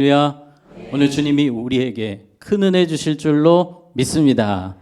할렐루야. 오늘 주님이 우리에게 큰 은혜 주실 줄로 믿습니다.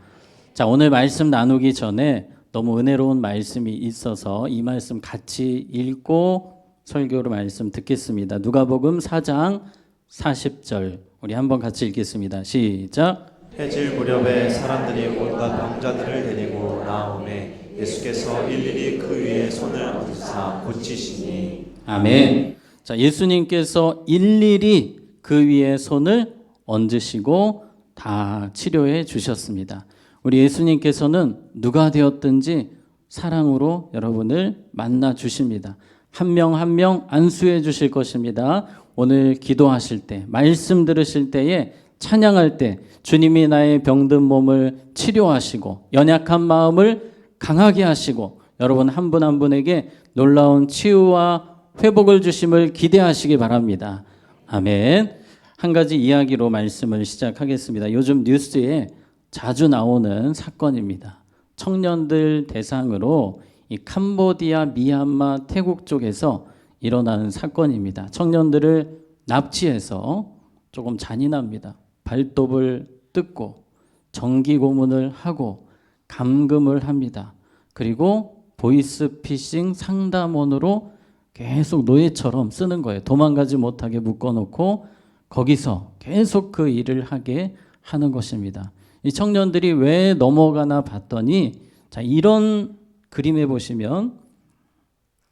자, 오늘 말씀 나누기 전에 너무 은혜로운 말씀이 있어서 이 말씀 같이 읽고 설교로 말씀 듣겠습니다. 누가복음 4장 40절 우리 한번 같이 읽겠습니다. 시작. 해질 무렵에 사람들이 온갖 병자들을 데리고 나오매 예수께서 일일이 그 위에 손을 얹으사 고치시니. 아멘. 자, 예수님께서 일일이 그 위에 손을 얹으시고 다 치료해 주셨습니다. 우리 예수님께서는 누가 되었든지 사랑으로 여러분을 만나 주십니다. 한 명 한 명 안수해 주실 것입니다. 오늘 기도하실 때, 말씀 들으실 때에, 찬양할 때 주님이 나의 병든 몸을 치료하시고 연약한 마음을 강하게 하시고 여러분 한 분 한 분에게 놀라운 치유와 회복을 주심을 기대하시기 바랍니다. 아멘. 한 가지 이야기로 말씀을 시작하겠습니다. 요즘 뉴스에 자주 나오는 사건입니다. 청년들 대상으로 이 캄보디아, 미얀마, 태국 쪽에서 일어나는 사건입니다. 청년들을 납치해서 조금 잔인합니다. 발톱을 뜯고 정기 고문을 하고 감금을 합니다. 그리고 보이스피싱 상담원으로 계속 노예처럼 쓰는 거예요. 도망가지 못하게 묶어놓고 거기서 계속 그 일을 하게 하는 것입니다. 이 청년들이 왜 넘어가나 봤더니, 자, 이런 그림에 보시면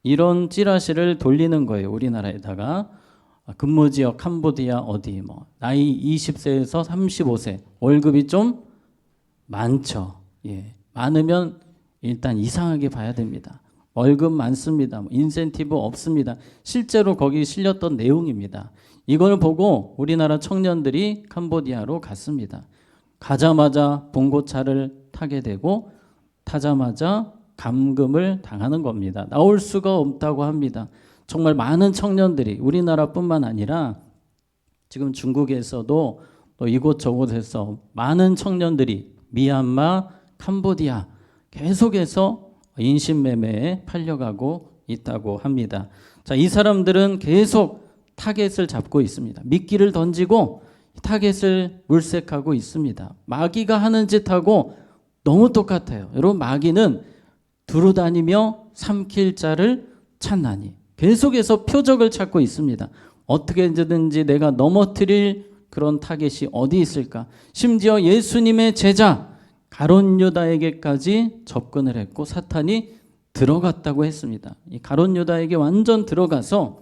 이런 찌라시를 돌리는 거예요. 우리나라에다가 근무지역 캄보디아 어디 나이 20세에서 35세 월급이 좀 많죠. 예, 많으면 일단 이상하게 봐야 됩니다. 월급 많습니다. 인센티브 없습니다. 실제로 거기 실렸던 내용입니다. 이걸 보고 우리나라 청년들이 캄보디아로 갔습니다. 가자마자 봉고차를 타게 되고 타자마자 감금을 당하는 겁니다. 나올 수가 없다고 합니다. 정말 많은 청년들이 우리나라뿐만 아니라 지금 중국에서도 또 이곳저곳에서 많은 청년들이 미얀마, 캄보디아 계속해서 인신매매에 팔려가고 있다고 합니다. 자, 이 사람들은 계속 타겟을 잡고 있습니다. 미끼를 던지고 타겟을 물색하고 있습니다. 마귀가 하는 짓하고 너무 똑같아요. 여러분, 마귀는 두루 다니며 삼킬 자를 찾나니 계속해서 표적을 찾고 있습니다. 어떻게든지 내가 넘어뜨릴 그런 타겟이 어디 있을까? 심지어 예수님의 제자 가룟 유다에게까지 접근을 했고 사탄이 들어갔다고 했습니다. 이 가룟 유다에게 완전 들어가서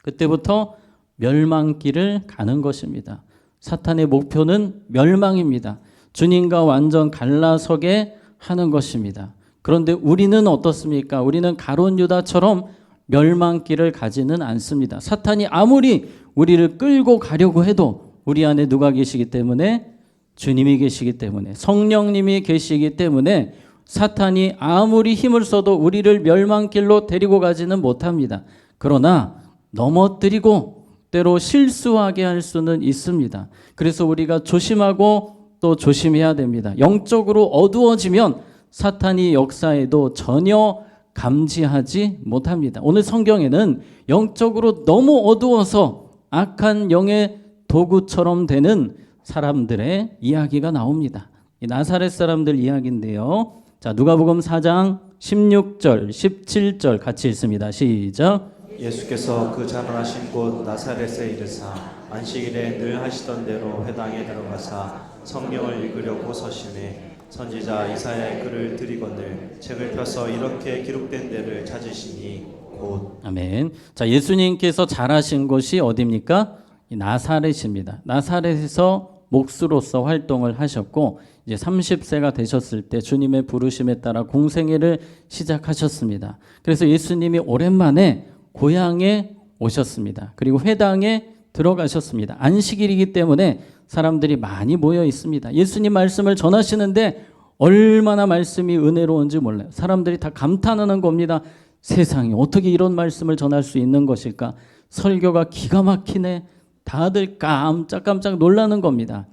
그때부터 멸망길을 가는 것입니다. 사탄의 목표는 멸망입니다. 주님과 완전 갈라서게 하는 것입니다. 그런데 우리는 어떻습니까? 우리는 가룟 유다처럼 멸망길을 가지는 않습니다. 사탄이 아무리 우리를 끌고 가려고 해도 우리 안에 누가 계시기 때문에? 주님이 계시기 때문에, 성령님이 계시기 때문에 사탄이 아무리 힘을 써도 우리를 멸망길로 데리고 가지는 못합니다. 그러나 넘어뜨리고 때로 실수하게 할 수는 있습니다. 그래서 우리가 조심하고 또 조심해야 됩니다. 영적으로 어두워지면 사탄이 역사에도 전혀 감지하지 못합니다. 오늘 성경에는 영적으로 너무 어두워서 악한 영의 도구처럼 되는 사람들의 이야기가 나옵니다. 이 나사렛 사람들 이야기인데요. 자, 누가복음 4장 16절, 17절 같이 읽습니다. 시작. 예수께서 그 자라나신 곳 나사렛에 이르사 안식일에 늘 하시던 대로 회당에 들어가사 성경을 읽으려고 서심해 선지자 이사야의 글을 들이거늘 책을 펴서 이렇게 기록된 데를 찾으시니 곧. 아멘. 자, 예수님께서 자라신 곳이 어디입니까? 이 나사렛입니다. 나사렛에서 목수로서 활동을 하셨고 이제 30세가 되셨을 때 주님의 부르심에 따라 공생애를 시작하셨습니다. 그래서 예수님이 오랜만에 고향에 오셨습니다. 그리고 회당에 들어가셨습니다. 안식일이기 때문에 사람들이 많이 모여 있습니다. 예수님 말씀을 전하시는데 얼마나 말씀이 은혜로운지 몰라요. 사람들이 다 감탄하는 겁니다. 세상에 어떻게 이런 말씀을 전할 수 있는 것일까? 설교가 기가 막히네. 다들 깜짝깜짝 놀라는 겁니다.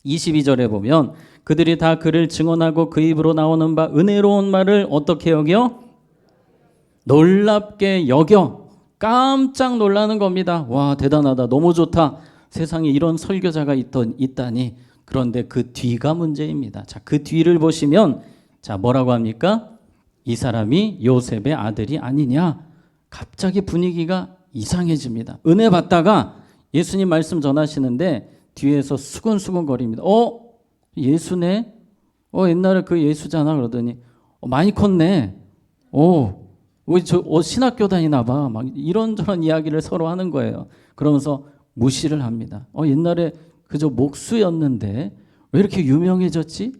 22절에 보면 그들이 다 그를 증언하고 그 입으로 나오는 바 은혜로운 말을 어떻게 여겨? 놀랍게 여겨 깜짝 놀라는 겁니다. 와, 대단하다. 너무 좋다. 세상에 이런 설교자가 있다니. 그런데 그 뒤가 문제입니다. 자, 그 뒤를 보시면 자, 뭐라고 합니까? 이 사람이 요셉의 아들이 아니냐? 갑자기 분위기가 이상해집니다. 은혜 받다가 예수님 말씀 전하시는데 뒤에서 수근수근 거립니다. 예수네? 옛날에 그 예수잖아. 그러더니 많이 컸네. 우리 신학교 다니나 봐. 막 이런저런 이야기를 서로 하는 거예요. 그러면서 무시를 합니다. 옛날에 그저 목수였는데 왜 이렇게 유명해졌지?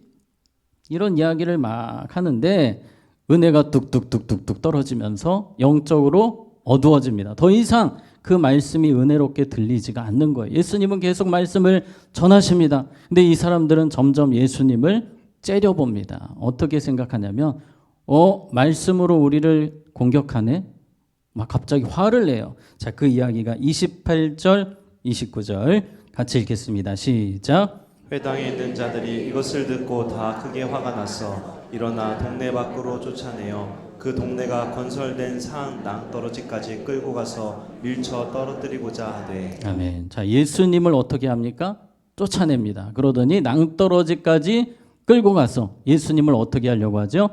이런 이야기를 막 하는데 은혜가 뚝뚝뚝뚝뚝 떨어지면서 영적으로 어두워집니다. 더 이상 그 말씀이 은혜롭게 들리지가 않는 거예요. 예수님은 계속 말씀을 전하십니다. 근데 이 사람들은 점점 예수님을 째려봅니다. 어떻게 생각하냐면 말씀으로 우리를 공격하네? 막 갑자기 화를 내요. 자, 그 이야기가 28절, 29절 같이 읽겠습니다. 시작. 회당에 있는 자들이 이것을 듣고 다 크게 화가 났어 일어나 동네 밖으로 쫓아내어 그 동네가 건설된 산 낭떠러지까지 끌고 가서 밀쳐 떨어뜨리고자 하되. 아멘. 자, 예수님을 어떻게 합니까? 쫓아냅니다. 그러더니 낭떠러지까지 끌고 가서 예수님을 어떻게 하려고 하죠?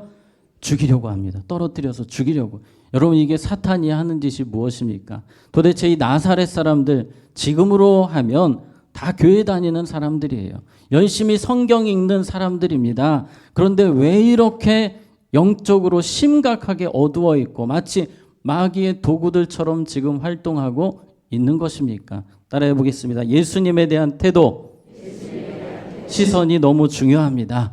죽이려고 합니다. 떨어뜨려서 죽이려고. 여러분, 이게 사탄이 하는 짓이 무엇입니까? 도대체 이 나사렛 사람들, 지금으로 하면 다 교회 다니는 사람들이에요. 열심히 성경 읽는 사람들입니다. 그런데 왜 이렇게 영적으로 심각하게 어두워 있고 마치 마귀의 도구들처럼 지금 활동하고 있는 것입니까? 따라해 보겠습니다. 예수님에 대한 태도, 시선이 너무 중요합니다.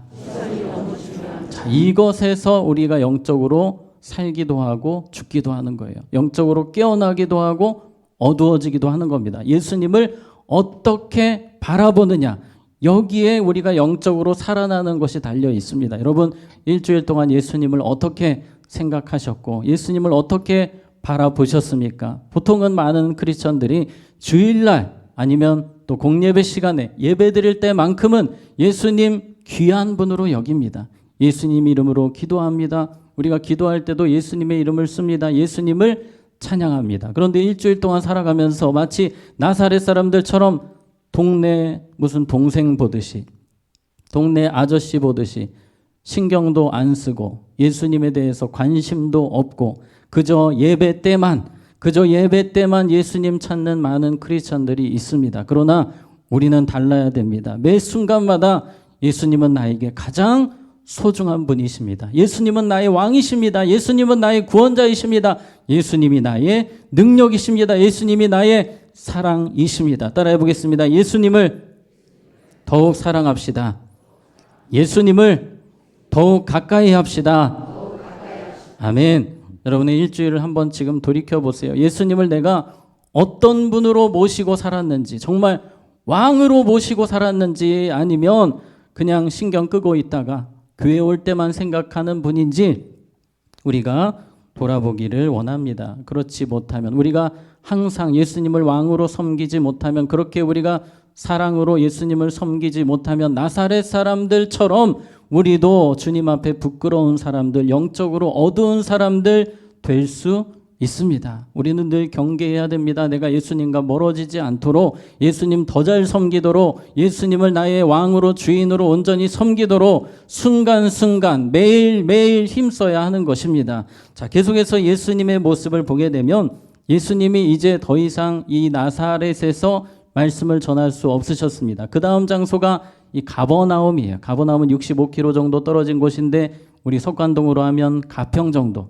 자, 이것에서 우리가 영적으로 살기도 하고 죽기도 하는 거예요. 영적으로 깨어나기도 하고 어두워지기도 하는 겁니다. 예수님을 어떻게 바라보느냐, 여기에 우리가 영적으로 살아나는 것이 달려 있습니다. 여러분, 일주일 동안 예수님을 어떻게 생각하셨고 예수님을 어떻게 바라보셨습니까? 보통은 많은 크리스천들이 주일날 아니면 또 공예배 시간에 예배 드릴 때만큼은 예수님 귀한 분으로 여깁니다. 예수님 이름으로 기도합니다. 우리가 기도할 때도 예수님의 이름을 씁니다. 예수님을 찬양합니다. 그런데 일주일 동안 살아가면서 마치 나사렛 사람들처럼 동네 무슨 동생 보듯이, 동네 아저씨 보듯이 신경도 안 쓰고 예수님에 대해서 관심도 없고 그저 예배 때만 예수님 찾는 많은 크리스천들이 있습니다. 그러나 우리는 달라야 됩니다. 매 순간마다 예수님은 나에게 가장 소중한 분이십니다. 예수님은 나의 왕이십니다. 예수님은 나의 구원자이십니다. 예수님이 나의 능력이십니다. 예수님이 나의 사랑이십니다. 따라해 보겠습니다. 예수님을 더욱 사랑합시다. 예수님을 더욱 가까이 합시다. 아멘. 여러분의 일주일을 한번 지금 돌이켜 보세요. 예수님을 내가 어떤 분으로 모시고 살았는지, 정말 왕으로 모시고 살았는지, 아니면 그냥 신경 끄고 있다가 교회 올 때만 생각하는 분인지 우리가 돌아보기를 원합니다. 그렇지 못하면, 우리가 항상 예수님을 왕으로 섬기지 못하면, 그렇게 우리가 사랑으로 예수님을 섬기지 못하면 나사렛 사람들처럼 우리도 주님 앞에 부끄러운 사람들, 영적으로 어두운 사람들 될 수 있습니다. 우리는 늘 경계해야 됩니다. 내가 예수님과 멀어지지 않도록, 예수님 더 잘 섬기도록, 예수님을 나의 왕으로 주인으로 온전히 섬기도록 순간순간 매일매일 힘써야 하는 것입니다. 자, 계속해서 예수님의 모습을 보게 되면 예수님이 이제 더 이상 이 나사렛에서 말씀을 전할 수 없으셨습니다. 그 다음 장소가 이 가버나움이에요. 가버나움은 65km 정도 떨어진 곳인데 우리 석관동으로 하면 가평 정도,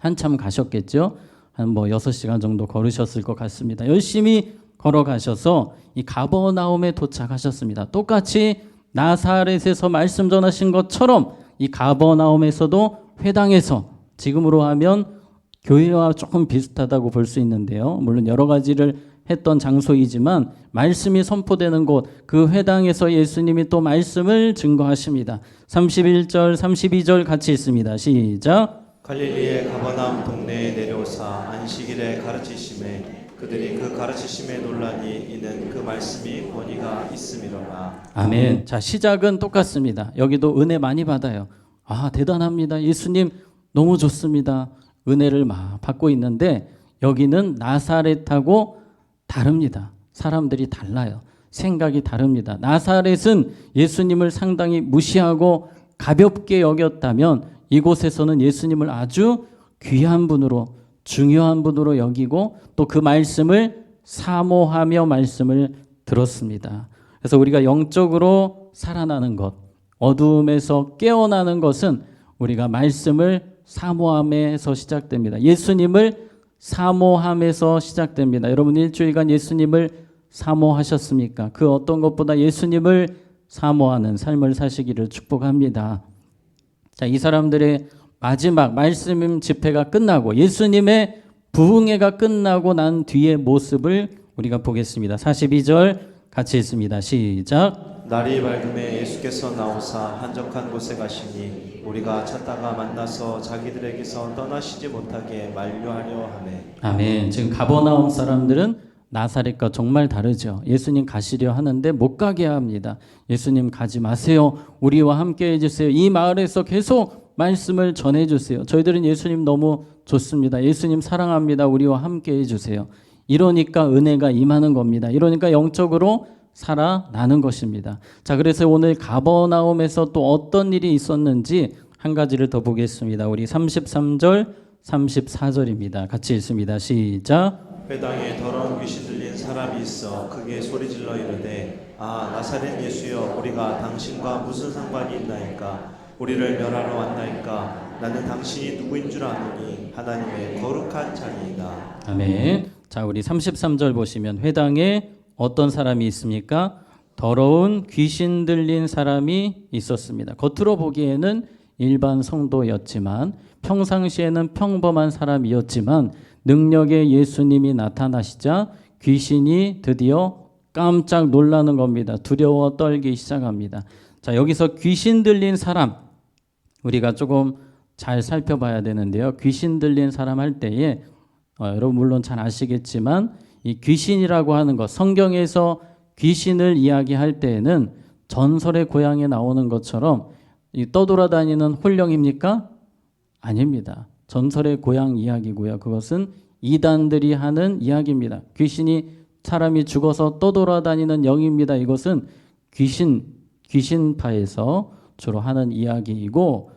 한참 가셨겠죠. 한 6시간 정도 걸으셨을 것 같습니다. 열심히 걸어가셔서 이 가버나움에 도착하셨습니다. 똑같이 나사렛에서 말씀 전하신 것처럼 이 가버나움에서도 회당에서, 지금으로 하면 교회와 조금 비슷하다고 볼 수 있는데요. 물론 여러 가지를 했던 장소이지만 말씀이 선포되는 곳, 그 회당에서 예수님이 또 말씀을 증거하십니다. 31절, 32절 같이 읽습니다. 시작. 갈릴리의 가버나움 동네에 내려오사 안식일에 가르치심에 그들이 그 가르치심에 놀라니 이는 그 말씀이 권위가 있음이로라. 아멘. 자, 시작은 똑같습니다. 여기도 은혜 많이 받아요. 아, 대단합니다. 예수님 너무 좋습니다. 은혜를 막 받고 있는데 여기는 나사렛하고 다릅니다. 사람들이 달라요. 생각이 다릅니다. 나사렛은 예수님을 상당히 무시하고 가볍게 여겼다면 이곳에서는 예수님을 아주 귀한 분으로, 중요한 분으로 여기고 또 그 말씀을 사모하며 말씀을 들었습니다. 그래서 우리가 영적으로 살아나는 것, 어두움에서 깨어나는 것은 우리가 말씀을 사모함에서 시작됩니다. 예수님을 사모함에서 시작됩니다. 여러분 일주일간 예수님을 사모하셨습니까? 그 어떤 것보다 예수님을 사모하는 삶을 사시기를 축복합니다. 자, 이 사람들의 마지막 말씀 집회가 끝나고 예수님의 부흥회가 끝나고 난 뒤의 모습을 우리가 보겠습니다. 42절 같이 읽습니다. 시작. 날이 밝음에 예수께서 나오사 한적한 곳에 가시니 우리가 찾다가 만나서 자기들에게서 떠나시지 못하게 만류하려 하네. 아멘. 지금 가버나움 사람들은 나사렛과 정말 다르죠. 예수님 가시려 하는데 못 가게 합니다. 예수님 가지 마세요. 우리와 함께 해주세요. 이 마을에서 계속 말씀을 전해주세요. 저희들은 예수님 너무 좋습니다. 예수님 사랑합니다. 우리와 함께 해주세요. 이러니까 은혜가 임하는 겁니다. 이러니까 영적으로 살아나는 것입니다. 자, 그래서 오늘 가버나움에서 또 어떤 일이 있었는지 한 가지를 더 보겠습니다. 우리 33절, 34절입니다. 같이 읽습니다. 시작. 회당에 더러운 귀신 들린 사람이 있어 크게 소리질러 이르되 아 나사렛 예수여 우리가 당신과 무슨 상관이 있나이까 우리를 멸하러 왔나이까 나는 당신이 누구인 줄 아노니 하나님의 거룩한 자니이다. 아멘. 자, 우리 33절 보시면 회당에 어떤 사람이 있습니까? 더러운 귀신 들린 사람이 있었습니다. 겉으로 보기에는 일반 성도였지만 평상시에는 평범한 사람이었지만 능력의 예수님이 나타나시자 귀신이 드디어 깜짝 놀라는 겁니다. 두려워 떨기 시작합니다. 자, 여기서 귀신 들린 사람 우리가 조금 잘 살펴봐야 되는데요. 귀신 들린 사람 할 때에 여러분 물론 잘 아시겠지만 이 귀신이라고 하는 것, 성경에서 귀신을 이야기할 때에는 전설의 고향에 나오는 것처럼 이 떠돌아다니는 혼령입니까? 아닙니다. 전설의 고향 이야기고요. 그것은 이단들이 하는 이야기입니다. 귀신이 사람이 죽어서 떠돌아다니는 영입니다. 이것은 귀신파에서 주로 하는 이야기이고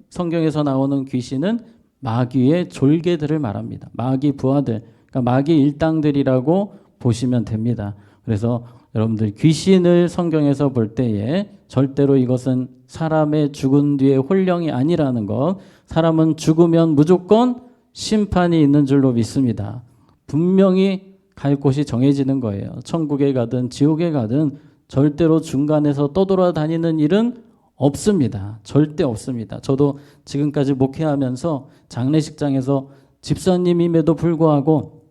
성경에서 나오는 귀신은 마귀의 졸개들을 말합니다. 마귀 부하들, 그러니까 마귀 일당들이라고 보시면 됩니다. 그래서 여러분들 귀신을 성경에서 볼 때에 절대로 이것은 사람의 죽은 뒤에 혼령이 아니라는 것, 사람은 죽으면 무조건 심판이 있는 줄로 믿습니다. 분명히 갈 곳이 정해지는 거예요. 천국에 가든 지옥에 가든 절대로 중간에서 떠돌아다니는 일은 없습니다. 절대 없습니다. 저도 지금까지 목회하면서 장례식장에서 집사님임에도 불구하고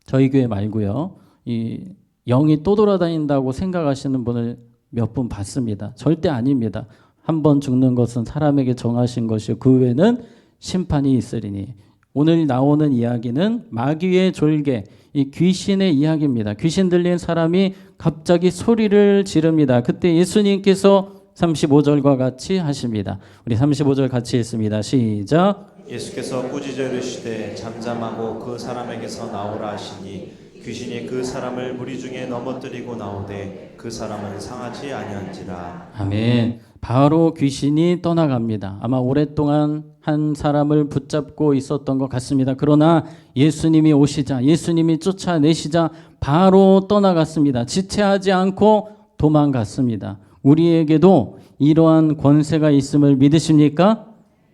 저희 교회 말고요. 이 영이 떠돌아다닌다고 생각하시는 분을 몇 분 봤습니다. 절대 아닙니다. 한 번 죽는 것은 사람에게 정하신 것이요 그 후에는 심판이 있으리니. 오늘 나오는 이야기는 마귀의 졸개, 이 귀신의 이야기입니다. 귀신 들린 사람이 갑자기 소리를 지릅니다. 그때 예수님께서 35절과 같이 하십니다. 우리 35절 같이 읽습니다. 시작. 예수께서 꾸짖어 이르시되 잠잠하고 그 사람에게서 나오라 하시니 귀신이 그 사람을 무리 중에 넘어뜨리고 나오되 그 사람은 상하지 아니한지라. 아멘. 바로 귀신이 떠나갑니다. 아마 오랫동안 한 사람을 붙잡고 있었던 것 같습니다. 그러나 예수님이 오시자, 예수님이 쫓아내시자 바로 떠나갔습니다. 지체하지 않고 도망갔습니다. 우리에게도 이러한 권세가 있음을 믿으십니까?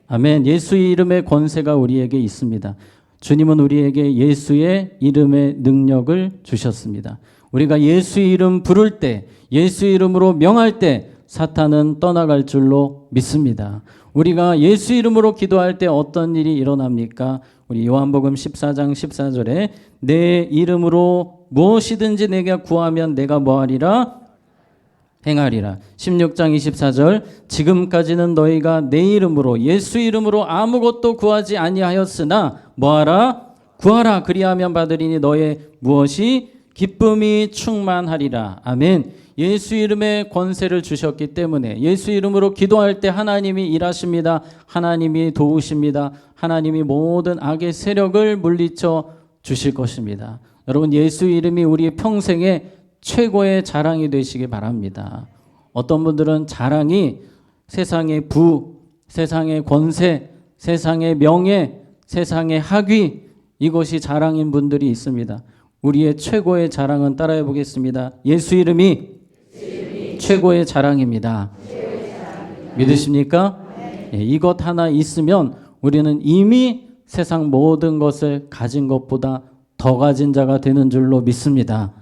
아멘. 예수의 이름의 권세가 우리에게 있습니다. 주님은 우리에게 예수의 이름의 능력을 주셨습니다. 우리가 예수의 이름 부를 때, 예수의 이름으로 명할 때 사탄은 떠나갈 줄로 믿습니다. 우리가 예수 이름으로 기도할 때 어떤 일이 일어납니까? 우리 요한복음 14장 14절에 내 이름으로 무엇이든지 내가 구하면 내가 뭐하리라? 행하리라. 16장 24절 지금까지는 너희가 내 이름으로 예수 이름으로 아무것도 구하지 아니하였으나 뭐하라? 구하라. 그리하면 받으리니 너의 무엇이 기쁨이 충만하리라. 아멘. 예수 이름의 권세를 주셨기 때문에 예수 이름으로 기도할 때 하나님이 일하십니다. 하나님이 도우십니다. 하나님이 모든 악의 세력을 물리쳐 주실 것입니다. 여러분, 예수 이름이 우리 평생의 최고의 자랑이 되시기 바랍니다. 어떤 분들은 자랑이 세상의 부, 세상의 권세, 세상의 명예, 세상의 학위, 이것이 자랑인 분들이 있습니다. 우리의 최고의 자랑은 따라해 보겠습니다. 예수 이름이 최고의 자랑입니다. 믿으십니까? 예, 이것 하나 있으면 우리는 이미 세상 모든 것을 가진 것보다 더 가진 자가 되는 줄로 믿습니다.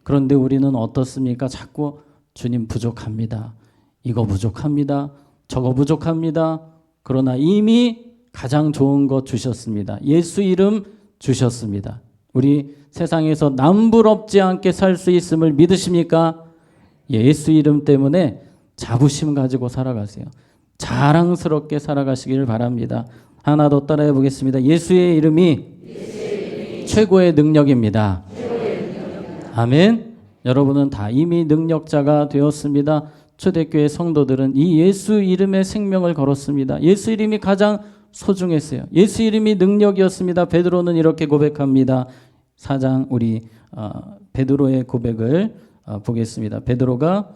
그런데 우리는 어떻습니까? 자꾸 주님 부족합니다. 이거 부족합니다. 저거 부족합니다. 그러나 이미 가장 좋은 것 주셨습니다. 예수 이름 주셨습니다. 우리 세상에서 남부럽지 않게 살 수 있음을 믿으십니까? 예수 이름 때문에 자부심 가지고 살아가세요. 자랑스럽게 살아가시길 바랍니다. 하나 더 따라해 보겠습니다. 예수의 이름이 최고의 능력입니다. 아멘. 여러분은 다 이미 능력자가 되었습니다. 초대교회 성도들은 이 예수 이름의 생명을 걸었습니다. 예수 이름이 가장 소중했어요. 예수 이름이 능력이었습니다. 베드로는 이렇게 고백합니다. 4장 우리 베드로의 고백을 보겠습니다. 베드로가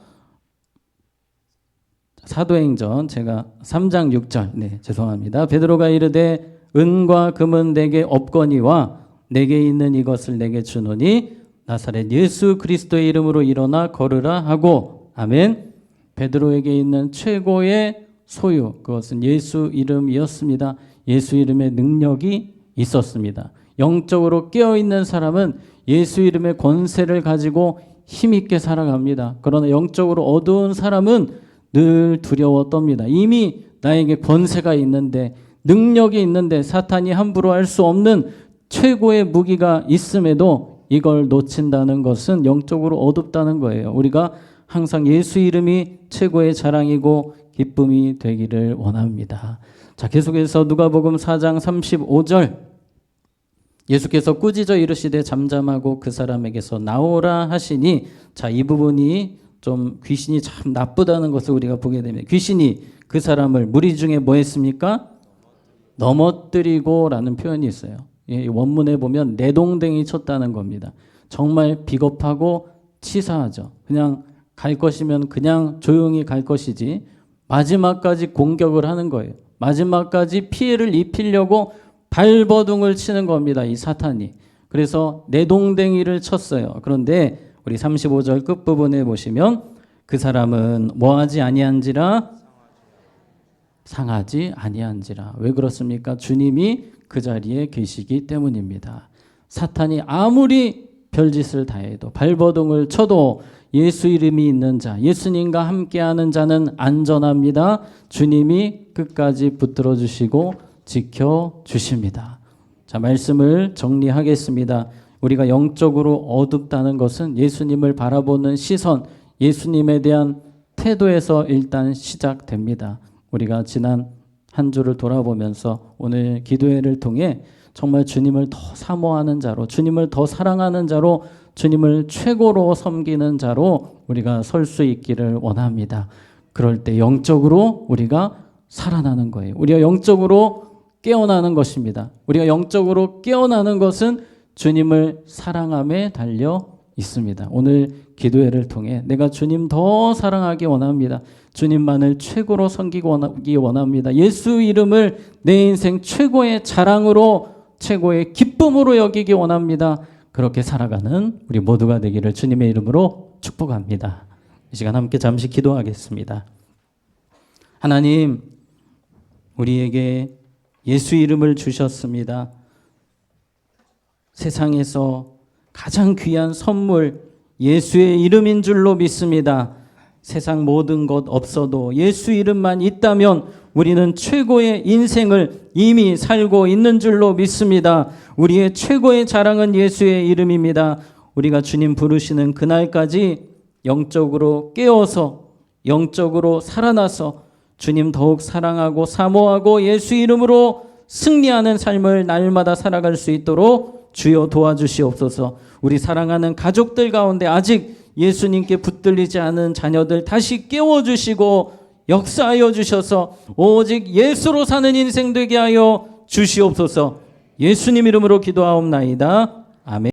사도행전 제가 3장 6절 죄송합니다. 베드로가 이르되 은과 금은 내게 없거니와 내게 있는 이것을 내게 주노니 나사렛 예수 그리스도의 이름으로 일어나 걸으라 하고 아멘. 베드로에게 있는 최고의 소유 그것은 예수 이름이었습니다. 예수 이름의 능력이 있었습니다. 영적으로 깨어있는 사람은 예수 이름의 권세를 가지고 힘있게 살아갑니다. 그러나 영적으로 어두운 사람은 늘 두려워 떱니다. 이미 나에게 권세가 있는데 능력이 있는데 사탄이 함부로 할 수 없는 최고의 무기가 있음에도 이걸 놓친다는 것은 영적으로 어둡다는 거예요. 우리가 항상 예수 이름이 최고의 자랑이고 기쁨이 되기를 원합니다. 자, 계속해서 누가복음 4장 35절 예수께서 꾸짖어 이르시되 잠잠하고 그 사람에게서 나오라 하시니 자, 이 부분이 좀 귀신이 참 나쁘다는 것을 우리가 보게 됩니다. 귀신이 그 사람을 무리 중에 뭐 했습니까? 넘어뜨리고 라는 표현이 있어요. 예, 원문에 보면 내동댕이 쳤다는 겁니다. 정말 비겁하고 치사하죠. 그냥 갈 것이면 그냥 조용히 갈 것이지 마지막까지 공격을 하는 거예요. 마지막까지 피해를 입히려고 발버둥을 치는 겁니다. 이 사탄이. 그래서 내동댕이를 쳤어요. 그런데 우리 35절 끝부분에 보시면 그 사람은 뭐하지 아니한지라 상하지 아니한지라. 왜 그렇습니까? 주님이 그 자리에 계시기 때문입니다. 사탄이 아무리 별짓을 다해도 발버둥을 쳐도 예수 이름이 있는 자, 예수님과 함께하는 자는 안전합니다. 주님이 끝까지 붙들어 주시고 지켜주십니다. 자, 말씀을 정리하겠습니다. 우리가 영적으로 어둡다는 것은 예수님을 바라보는 시선, 예수님에 대한 태도에서 일단 시작됩니다. 우리가 지난 한 주를 돌아보면서 오늘 기도회를 통해 정말 주님을 더 사모하는 자로, 주님을 더 사랑하는 자로, 주님을 최고로 섬기는 자로 우리가 설 수 있기를 원합니다. 그럴 때 영적으로 우리가 살아나는 거예요. 우리가 영적으로 깨어나는 것입니다. 우리가 영적으로 깨어나는 것은 주님을 사랑함에 달려 있습니다. 오늘 기도회를 통해 내가 주님 더 사랑하기 원합니다. 주님만을 최고로 섬기기 원합니다. 예수 이름을 내 인생 최고의 자랑으로 최고의 기쁨으로 여기기 원합니다. 그렇게 살아가는 우리 모두가 되기를 주님의 이름으로 축복합니다. 이 시간 함께 잠시 기도하겠습니다. 하나님, 우리에게 예수 이름을 주셨습니다. 세상에서 가장 귀한 선물 예수의 이름인 줄로 믿습니다. 세상 모든 것 없어도 예수 이름만 있다면 우리는 최고의 인생을 이미 살고 있는 줄로 믿습니다. 우리의 최고의 자랑은 예수의 이름입니다. 우리가 주님 부르시는 그날까지 영적으로 깨어서 영적으로 살아나서 주님 더욱 사랑하고 사모하고 예수 이름으로 승리하는 삶을 날마다 살아갈 수 있도록 주여 도와주시옵소서. 우리 사랑하는 가족들 가운데 아직 예수님께 붙들리지 않은 자녀들 다시 깨워주시고 역사하여 주셔서 오직 예수로 사는 인생 되게 하여 주시옵소서. 예수님 이름으로 기도하옵나이다. 아멘.